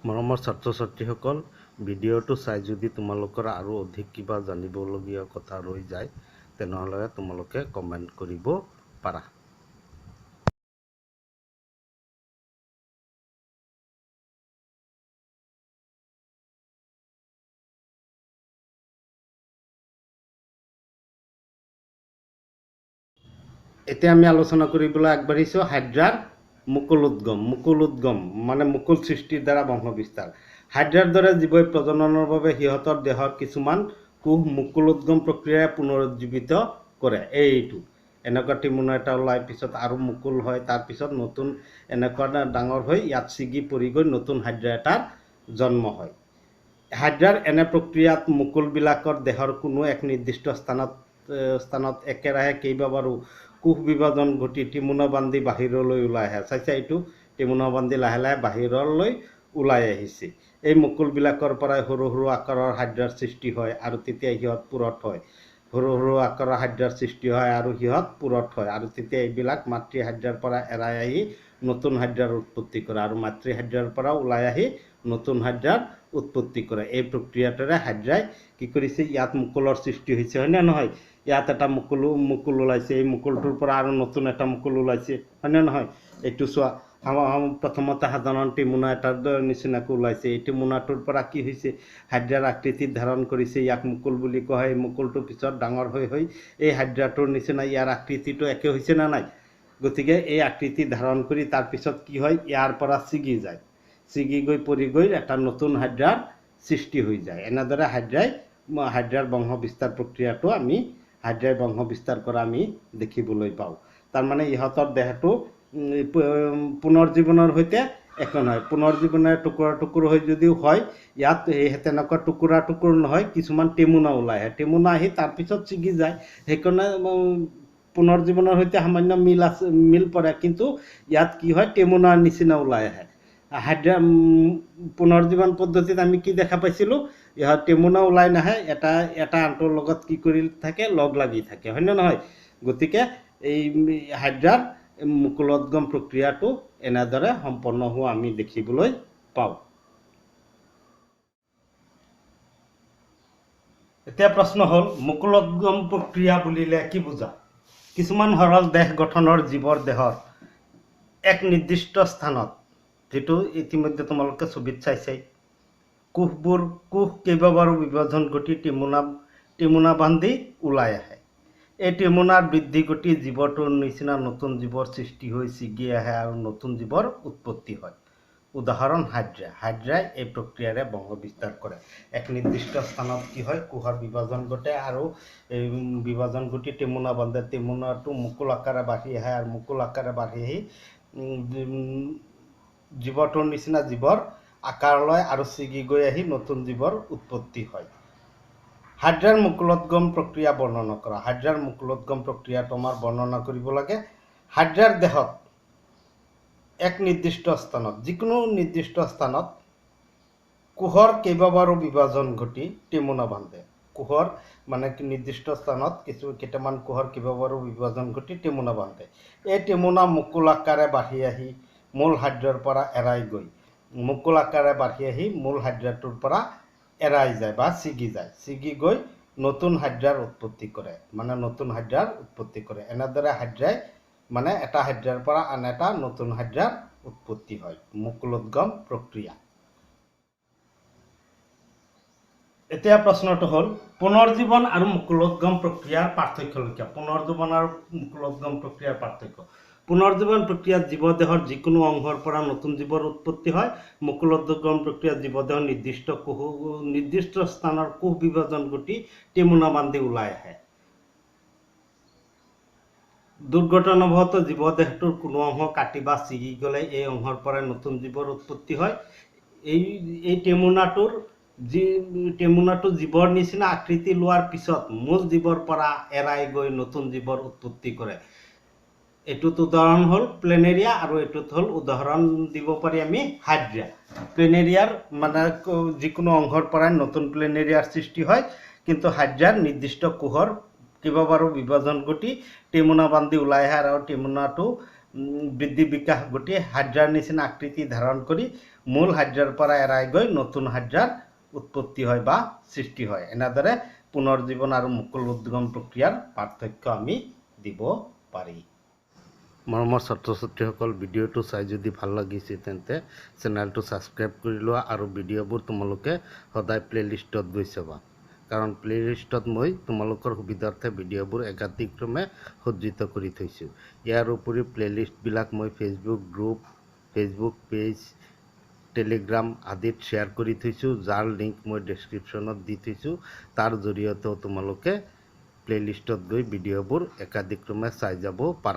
মৰমৰ ছাত্ৰ ছাত্ৰীসকল, ভিডিঅ'টো চাই যদি তোমালোকৰ আৰু অধিক কিবা জানিবলগীয়া কথা ৰৈ যায় তেনেহ'লে তোমালোকে কমেণ্ট কৰিব পাৰা। এতিয়া আমি আলোচনা কৰিবলৈ আগবাঢ়িছোঁ হাইড্ৰাৰ মুকুল উদ্গম মানে মুকুল সৃষ্টিৰ দ্বাৰা বংশ বিস্তাৰ। হাইড্ৰাৰ দৰে জীৱই প্ৰজননৰ বাবে সিহঁতৰ দেহৰ কিছুমান কোষ মুকুল উদ্গম প্ৰক্ৰিয়াৰে পুনৰুজ্জীৱিত কৰে। এইটো এনেকুৱা টিমুনা এটা ওলাই পিছত আৰু মুকুল হয়, তাৰপিছত নতুন এনেকুৱা ডাঙৰ হৈ ইয়াত ছিগি পৰি গৈ নতুন হাইড্ৰা এটাৰ জন্ম হয়। হাইড্ৰাৰ এনে প্ৰক্ৰিয়াত মুকুলবিলাকৰ দেহৰ কোনো এক নিৰ্দিষ্ট স্থানত একেৰাহে কেইবাবাৰো কোষ বিভাজন ঘটি টিমুনা বান্ধি বাহিৰলৈ ওলাই আহে। চাইছে, এইটো টিমুনা বান্ধি লাহে লাহে বাহিৰলৈ ওলাই আহিছে। এই মুকুলবিলাকৰ পৰাই সৰু সৰু আকাৰৰ হাইড্ৰাৰ সৃষ্টি হয় আৰু তেতিয়া সিহঁত পূৰঠ হয়। সৰু সৰু আকাৰৰ হাইড্ৰাৰ সৃষ্টি হয় আৰু সিহঁত পূৰঠ হয় আৰু তেতিয়া এইবিলাক মাতৃ হাইড্ৰাৰ পৰা এৰাই আহি নতুন হাইড্ৰাৰ উৎপত্তি কৰে আৰু মাতৃ হাইড্ৰাৰ পৰা ওলাই আহি নতুন হাইড্ৰাৰ উৎপত্তি কৰে। এই প্ৰক্ৰিয়াটোৰে হাইড্ৰাই কি কৰিছে, ইয়াত মুকুলৰ সৃষ্টি হৈছে, হয়নে নহয়? ইয়াত এটা মুকুল ওলাইছে, এই মুকুলটোৰ পৰা আৰু নতুন এটা মুকুল ওলাইছে, হয়নে নহয়? এইটো চোৱা, প্ৰথমতে সাধাৰণ টিমুনা এটাৰ নিচিনাকৈ ওলাইছে। এই টিমুনাটোৰ পৰা কি হৈছে, হাইড্ৰাৰ আকৃতি ধাৰণ কৰিছে, ইয়াক মুকুল বুলি কোৱা হয়। এই মুকুলটোৰ পিছত ডাঙৰ হৈ এই হাইড্ৰাটোৰ নিচিনা ইয়াৰ আকৃতিটো একে হৈছে নে নাই? গতিকে এই আকৃতি ধাৰণ কৰি তাৰপিছত কি হয়, ইয়াৰ পৰা ছিগি যায়, ছিগি গৈ পৰি গৈ এটা নতুন হাইড্ৰাৰ সৃষ্টি হৈ যায়। এনেদৰে হাইড্ৰাৰ বংশ বিস্তাৰ প্ৰক্ৰিয়াটো হাইড্ৰাই বংশ বিস্তাৰ কৰা আমি দেখিবলৈ পাওঁ। তাৰমানে ইহঁতৰ দেহটো পুনৰ্জীৱনৰ সৈতে একে নহয়। পুনৰ্জীৱনেৰে টুকুৰা হৈ যদিও হয়, ইয়াত তেনেকুৱা টুকুৰা নহয়, কিছুমান টেমুনা ওলাই আহে। টেমুনা আহি তাৰপিছত ছিগি যায়, সেইকাৰণে পুনৰ্জীৱনৰ সৈতে সামান্য মিল পৰে, কিন্তু ইয়াত কি হয়, টেমুনাৰ নিচিনা ওলাই আহে। হাইড্ৰা পুনৰ্জীৱন পদ্ধতিত আমি কি দেখা পাইছিলোঁ, ইহঁত টেমুনা ওলাই নাহে, এটা আনটোৰ লগত কি কৰি থাকে, লগ লাগি থাকে, হয়নে নহয়? গতিকে এই হাইড্ৰাৰ মুকুলোদ্গম প্ৰক্ৰিয়াটো এনেদৰে সম্পন্ন হোৱা আমি দেখিবলৈ পাওঁ। এতিয়া প্ৰশ্ন হ'ল, মুকুলোদ্গম প্ৰক্ৰিয়া বুলিলে কি বুজা? কিছুমান সৰল দেহ গঠনৰ জীৱৰ দেহৰ এক নিৰ্দিষ্ট স্থানত, যিটো ইতিমধ্যে তোমালোকে ছবিত চাইছেই, কোষ কেইবাবাৰো বিভাজন ঘটি টিমুনা বান্ধি ওলাই আহে। এই টিমুনাৰ বৃদ্ধি ঘটি জীৱটোৰ নিচিনা নতুন জীৱৰ সৃষ্টি হৈ ছিগি আহে আৰু নতুন জীৱৰ উৎপত্তি হয়। উদাহৰণ হাইড্ৰাই এই প্ৰক্ৰিয়াৰে বংশ বিস্তাৰ কৰে। এক নিৰ্দিষ্ট স্থানত কি হয়, কোষৰ বিভাজন ঘটে আৰু এই বিভাজন ঘটি টিমুনা বান্ধে। টিমুনাটো মুকুল আকাৰে বাঢ়ি আহে আৰু মুকুল আকাৰে বাঢ়ি আহি জীৱটোৰ নিচিনা জীৱৰ আকাৰ লয় আৰু ছিগি গৈ আহি নতুন জীৱৰ উৎপত্তি হয়। হাইড্ৰাৰ মুকুলোদ্গম প্ৰক্ৰিয়া বৰ্ণনা কৰা। হাইড্ৰাৰ মুকুলোদ্গম প্ৰক্ৰিয়াটো আমাৰ বৰ্ণনা কৰিব লাগে। হাইড্ৰাৰ দেহত এক নিৰ্দিষ্ট স্থানত, যিকোনো নিৰ্দিষ্ট স্থানত কোষৰ কেইবাবাৰো বিভাজন ঘটি টিমুনা বান্ধে। কোষৰ মানে নিৰ্দিষ্ট স্থানত কেইটামান কোষৰ কেইবাবাৰো বিভাজন ঘটি টিমুনা বান্ধে। এই টিমুনা মুকুল আকাৰে বাঢ়ি আহি মূল হাইড্ৰাৰ পৰা এৰাই গৈ মুকুল আকাৰে বাঢ়ি আহি মূল হাইড্ৰাটোৰ পৰা এৰাই যায় বা ছিগি যায়, ছিগি গৈ নতুন হাইড্ৰাৰ উৎপত্তি কৰে, এনেদৰে হাইড্ৰাই মানে এটা হাইড্ৰাৰ পৰা আন এটা নতুন হাইড্ৰাৰ উৎপত্তি হয়, মুকুলোদ্গম প্ৰক্ৰিয়া। এতিয়া প্ৰশ্নটো হ'ল, পুনৰ্জীৱন আৰু মুকুলোদ্গম প্ৰক্ৰিয়াৰ পাৰ্থক্য কি? পুনৰ্জীৱন আৰু মুকুলোদ্গম প্ৰক্ৰিয়াৰ পাৰ্থক্য। পুনৰ্জীৱন প্ৰক্ৰিয়াত জীৱদেহৰ যিকোনো অংশৰ পৰা নতুন জীৱৰ উৎপত্তি হয়। মুকুলোদ্গম প্ৰক্ৰিয়াত জীৱদেহৰ নিৰ্দিষ্ট স্থানৰ কোষ বিভাজন ঘটি টিমুনা বান্ধি ওলাই আহে। দুৰ্ঘটনাবশতঃ জীৱদেহটোৰ কোনো অংশ কাটি বা ছিগি গ'লে এই অংশৰ পৰা নতুন জীৱৰ উৎপত্তি হয়। এই টেমুনাটো জীৱৰ নিচিনা আকৃতি লোৱাৰ পিছত মূল জীৱৰ পৰা এৰাই গৈ নতুন জীৱৰ উৎপত্তি কৰে। এইটোত উদাহৰণ হ'ল প্লেনেৰিয়া আৰু এইটোত হ'ল উদাহৰণ দিব পাৰি আমি হাইড্ৰা। প্লেনেৰিয়াৰ মানে যিকোনো অংশৰ পৰাই নতুন প্লেনেৰিয়াৰ সৃষ্টি হয়, কিন্তু হাইড্ৰাৰ নিৰ্দিষ্ট কোষৰ কেইবাবাৰো বিভাজন ঘটি টিমুনা বান্ধি ওলাই আহে আৰু টিমুনাটো বৃদ্ধি বিকাশ ঘটি হাইড্ৰাৰ নিচিনা আকৃতি ধাৰণ কৰি মূল হাইড্ৰাৰ পৰা এৰাই গৈ নতুন হাইড্ৰাৰ উৎপত্তি হয় বা সৃষ্টি হয়। এনেদৰে পুনৰ্জীৱন আৰু মুকুল উদ্গম প্ৰক্ৰিয়াৰ পাৰ্থক্য আমি দিব পাৰি। মৰমৰ ছাত্ৰ ছাত্ৰীসকল, ভিডিঅ'টো চাই যদি ভাল লাগিছে তেন্তে চেনেলটো ছাবস্ক্ৰাইব কৰি লোৱা আৰু ভিডিঅ'বোৰ তোমালোকে সদায় প্লেলিষ্টত গৈ চাবা, কাৰণ প্লেলিষ্টত মই তোমালোকৰ সুবিধাৰ্থে ভিডিঅ'বোৰ একাধিক্ৰমে সজ্জিত কৰি থৈছোঁ। ইয়াৰ উপৰিও প্লেলিষ্টবিলাক মই Facebook group, Facebook page, Telegram আদিত শ্বেয়াৰ কৰি থৈছোঁ, যাৰ লিংক মই ডেছক্ৰিপশ্যনত দি থৈছোঁ। তাৰ জৰিয়তেও তোমালোকে প্লেলিষ্টত গৈ ভিডিঅ'বোৰ একাধিক্ৰমে চাই যাব পাৰা।